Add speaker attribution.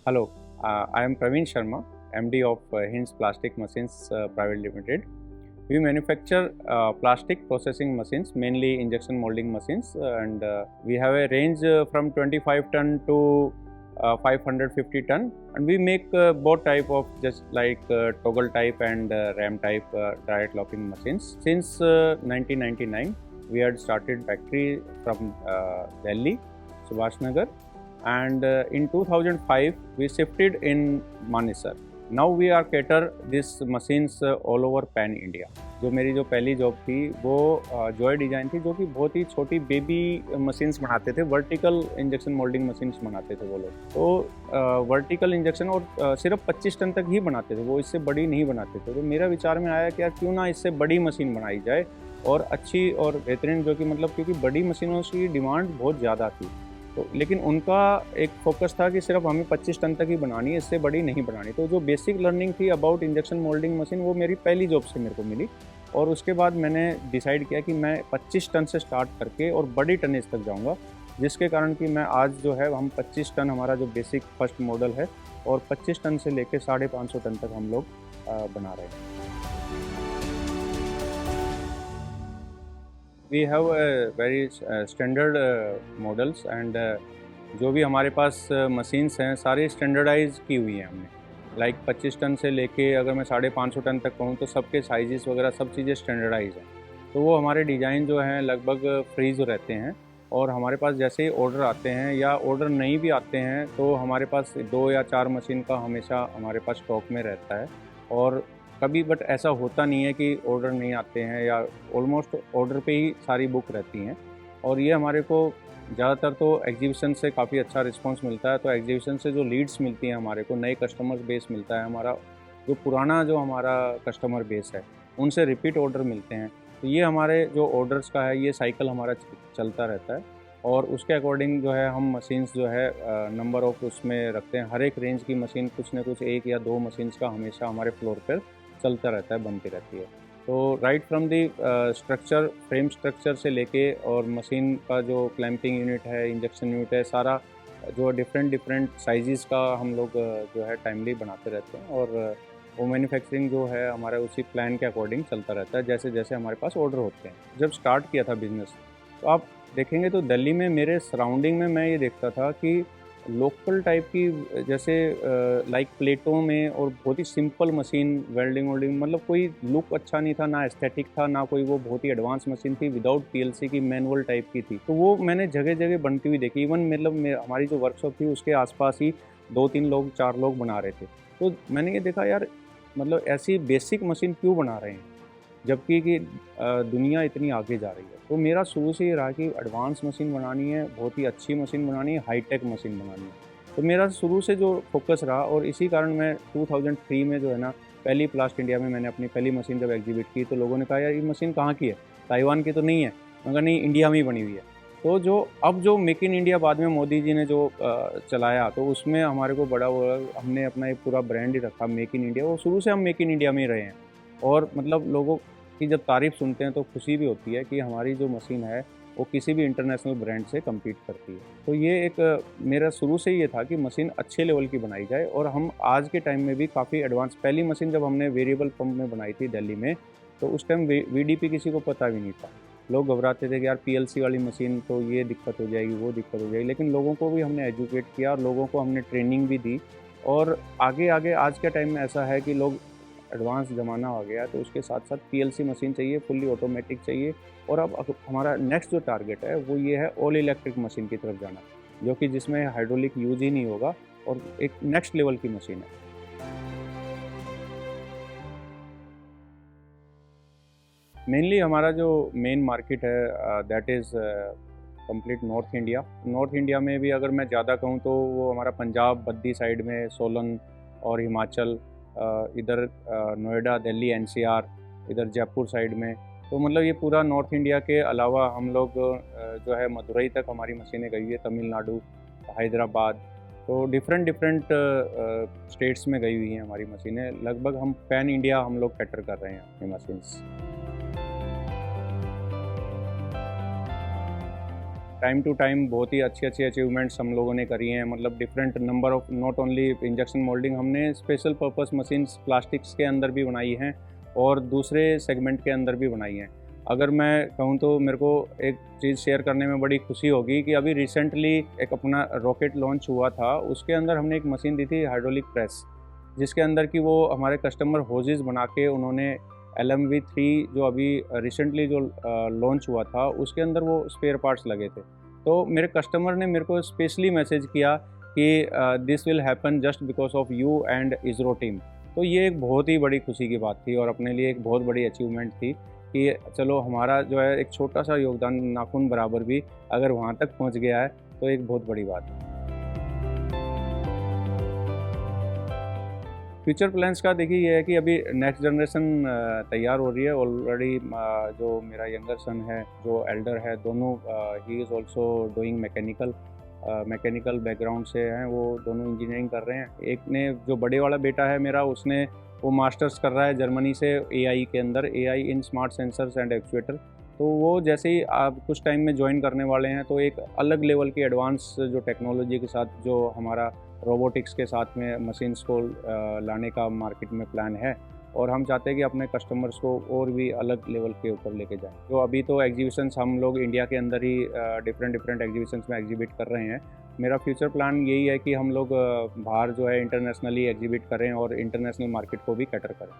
Speaker 1: Hello, I am Praveen Sharma, MD of Hinds Plastic Machines Private Limited. We manufacture plastic processing machines, mainly injection molding machines, and we have a range from 25 ton to 550 ton, and we make both type of just like toggle type and ram type direct locking machines. Since 1999, we had started factory from Delhi, Subhash Nagar, and in 2005 we shifted in Manesar. Now we are cater these machines all over pan India. जो मेरी जो पहली job थी वो Joy design थी, जो कि बहुत ही छोटी बेबी मशीन्स बनाते थे, वर्टिकल इंजेक्शन मोल्डिंग मशीन्स बनाते थे वो लोग। तो वर्टिकल इंजेक्शन और सिर्फ 25 टन तक ही बनाते थे वो, इससे बड़ी नहीं बनाते थे। तो मेरा विचार में आया कि यार क्यों ना इससे बड़ी मशीन बनाई जाए और अच्छी और बेहतरीन, जो कि मतलब क्योंकि बड़ी मशीनों की डिमांड बहुत ज़्यादा थी। तो लेकिन उनका एक फोकस था कि सिर्फ हमें 25 टन तक ही बनानी है, इससे बड़ी नहीं बनानी। तो जो बेसिक लर्निंग थी अबाउट इंजेक्शन मोल्डिंग मशीन वो मेरी पहली जॉब से मेरे को मिली, और उसके बाद मैंने डिसाइड किया कि मैं 25 टन से स्टार्ट करके और बड़ी टनेज तक जाऊंगा, जिसके कारण कि मैं आज जो है हम 25 टन हमारा जो बेसिक फर्स्ट मॉडल है, और 25 टन से लेके 550 टन तक हम लोग बना रहे हैं। We have very standard models, and जो भी हमारे पास मशीन्स हैं सारी स्टैंडर्डाइज की हुई हैं हमने। लाइक 25 टन से लेके अगर मैं 550 टन तक कहूँ तो सबके साइजेस वगैरह सब चीज़ें स्टैंडर्डाइज हैं। तो वो हमारे डिज़ाइन जो हैं लगभग फ्रीज रहते हैं, और हमारे पास जैसे ही ऑर्डर आते हैं या ऑर्डर नहीं भी आते हैं तो हमारे पास 2 या 4 मशीन का हमेशा हमारे पास स्टॉक में रहता है। और कभी बट ऐसा होता नहीं है कि ऑर्डर नहीं आते हैं, या ऑलमोस्ट ऑर्डर पे ही सारी बुक रहती हैं। और ये हमारे को ज़्यादातर तो एग्जीबिशन से काफ़ी अच्छा रिस्पांस मिलता है। तो एग्जीबिशन से जो लीड्स मिलती हैं हमारे को, नए कस्टमर बेस मिलता है, हमारा जो पुराना जो हमारा कस्टमर बेस है उनसे रिपीट ऑर्डर मिलते हैं। तो ये हमारे जो ऑर्डर्स का है ये साइकिल हमारा चलता रहता है, और उसके अकॉर्डिंग जो है हम मशीन्स जो है नंबर ऑफ उसमें रखते हैं। हर एक रेंज की मशीन कुछ ना कुछ 1 या 2 मशीन्स का हमेशा हमारे फ्लोर पर चलता रहता है, बनती रहती है। तो right from the structure, frame structure से लेके और मशीन का जो क्लैंपिंग यूनिट है, इंजेक्शन यूनिट है, सारा जो डिफरेंट साइज़ का हम लोग जो है टाइमली बनाते रहते हैं। और वो मैन्युफैक्चरिंग जो है हमारा उसी प्लान के अकॉर्डिंग चलता रहता है, जैसे जैसे हमारे पास ऑर्डर होते हैं। जब स्टार्ट किया था बिज़नेस, तो आप देखेंगे तो दिल्ली में मेरे सराउंडिंग में मैं ये देखता था कि लोकल टाइप की जैसे लाइक प्लेटों में, और बहुत ही सिंपल मशीन, वेल्डिंग वोल्डिंग, मतलब कोई लुक अच्छा नहीं था, ना एस्थेटिक था, ना कोई वो बहुत ही एडवांस मशीन थी, विदाउट पीएलसी की, मैनुअल टाइप की थी। तो वो मैंने जगह जगह बनती हुई देखी। इवन मतलब हमारी जो वर्कशॉप थी उसके आसपास ही 2-3 लोग, 4 लोग बना रहे थे। तो मैंने ये देखा यार, मतलब ऐसी बेसिक मशीन क्यों बना रहे हैं, जबकि कि दुनिया इतनी आगे जा रही है। तो मेरा शुरू से ये रहा कि एडवांस मशीन बनानी है, बहुत ही अच्छी मशीन बनानी है, हाईटेक मशीन बनानी है। तो मेरा शुरू से जो फोकस रहा, और इसी कारण मैं 2003 में जो है ना, पहली प्लास्ट इंडिया में मैंने अपनी पहली मशीन जब एग्जीबिट की तो लोगों ने कहा यार ये मशीन कहाँ की है, ताइवान की तो नहीं है। मैं कहा नहीं, इंडिया में ही बनी हुई है। तो जो अब जो मेक इन इंडिया बाद में मोदी जी ने जो चलाया, तो उसमें हमारे को बड़ा वो, हमने अपना एक पूरा ब्रांड ही रखा मेक इन इंडिया, और शुरू से हम मेक इन इंडिया में ही रहे हैं। और मतलब लोगों की जब तारीफ़ सुनते हैं तो खुशी भी होती है कि हमारी जो मशीन है वो किसी भी इंटरनेशनल ब्रांड से कम्पीट करती है। तो ये एक मेरा शुरू से ये था कि मशीन अच्छे लेवल की बनाई जाए, और हम आज के टाइम में भी काफ़ी एडवांस। पहली मशीन जब हमने वेरिएबल पंप में बनाई थी दिल्ली में, तो उस टाइम वीडीपी किसी को पता भी नहीं था। लोग घबराते थे कि यार पीएलसी वाली मशीन तो ये दिक्कत हो जाएगी, वो दिक्कत हो जाएगी। लेकिन लोगों को भी हमने एजुकेट किया, और लोगों को हमने ट्रेनिंग भी दी। और आगे आगे आज के टाइम में ऐसा है कि लोग, एडवांस ज़माना आ गया, तो उसके साथ साथ पीएलसी मशीन चाहिए, फुल्ली ऑटोमेटिक चाहिए। और अब हमारा नेक्स्ट जो टारगेट है वो ये है ऑल इलेक्ट्रिक मशीन की तरफ जाना, जो कि जिसमें हाइड्रोलिक यूज ही नहीं होगा, और एक नेक्स्ट लेवल की मशीन है। मेनली हमारा जो मेन मार्केट है that is complete north India. North India में भी अगर मैं ज़्यादा कहूँ तो वो हमारा पंजाब, बद्दी साइड में, सोलन और हिमाचल, इधर नोएडा, दिल्ली, एनसीआर, इधर जयपुर साइड में। तो मतलब ये पूरा नॉर्थ इंडिया के अलावा हम लोग जो है मदुरई तक हमारी मशीनें गई है, तमिलनाडु, हैदराबाद। तो डिफरेंट स्टेट्स में गई हुई हैं हमारी मशीनें। लगभग हम पैन इंडिया हम लोग कैटर कर रहे हैं अपनी मशीन्स। टाइम टू टाइम बहुत ही अच्छी अच्छी अचीवमेंट्स हम लोगों ने करी हैं। मतलब different number of, not only injection moulding, हमने स्पेशल पर्पस मशीन्स प्लास्टिक्स के अंदर भी बनाई हैं और दूसरे सेगमेंट के अंदर भी बनाई हैं। अगर मैं कहूँ तो मेरे को एक चीज़ शेयर करने में बड़ी खुशी होगी कि अभी रिसेंटली एक अपना रॉकेट लॉन्च हुआ था, उसके अंदर हमने एक मशीन दी थी हाइड्रोलिक प्रेस, जिसके अंदर की वो हमारे कस्टमर होजेस बना के उन्होंने LMV3 जो अभी रिसेंटली जो लॉन्च हुआ था, उसके अंदर वो स्पेयर पार्ट्स लगे थे। तो मेरे कस्टमर ने मेरे को स्पेशली मैसेज किया कि this will happen just because of you and ISRO team. तो ये एक बहुत ही बड़ी खुशी की बात थी और अपने लिए एक बहुत बड़ी अचीवमेंट थी कि चलो हमारा जो है एक छोटा सा योगदान, नाखून बराबर भी, अगर वहाँ तक पहुँच गया है तो एक बहुत बड़ी बात है। फ्यूचर प्लान्स का देखिए ये है कि अभी नेक्स्ट जनरेशन तैयार हो रही है ऑलरेडी। जो मेरा यंगर सन है, जो एल्डर है, दोनों he is also doing mechanical background से हैं, वो दोनों इंजीनियरिंग कर रहे हैं। एक ने, जो बड़े वाला बेटा है मेरा, उसने वो मास्टर्स कर रहा है जर्मनी से AI के अंदर, AI in smart sensors and actuator. तो वो जैसे ही आप कुछ टाइम में ज्वाइन करने वाले हैं, तो एक अलग लेवल की एडवांस जो टेक्नोलॉजी के साथ, जो हमारा रोबोटिक्स के साथ में मशीन्स को लाने का मार्केट में प्लान है, और हम चाहते हैं कि अपने कस्टमर्स को और भी अलग लेवल के ऊपर लेके जाएं। तो अभी तो एग्जीबिशंस हम लोग इंडिया के अंदर ही डिफरेंट एग्जीबिशंस में एग्जिबिट कर रहे हैं। मेरा फ्यूचर प्लान यही है कि हम लोग बाहर जो है इंटरनेशनली एग्जिबिट करें और इंटरनेशनल मार्केट को भी कैटर करें।